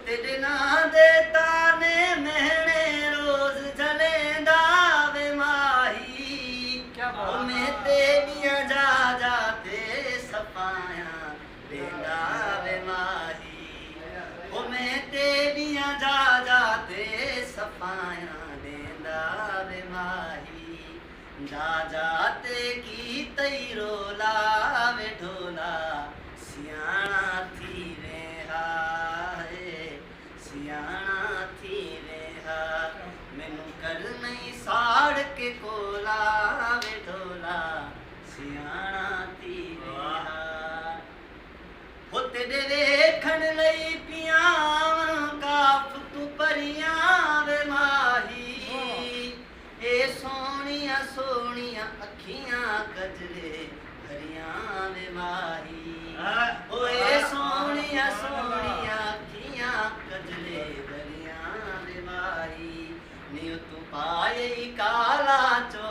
तेरे ना दे ताने महने रोज जलेंदा वे माही ओ मैं तेरियां जा जाते सफाया लेंदा वे माही ओ मैं तेरियां जा जाते सफाया लेंदा वे माही जा जाते की तई रोला वे ढोला सियाणा थी वे हाय सियाणा थी वे हा मैनू कर नहीं साड़ के कोला वे ढोला सियाणा थी वे हा हो तेरे वेखण लई पियां काफ तू परियां वे माही ए सोनिया सोनिया अखियां कजरे भरियां वे माही ओए सोनिया सोनिया अखियां कजरे भरियां वे माही नी तू पाए काला चो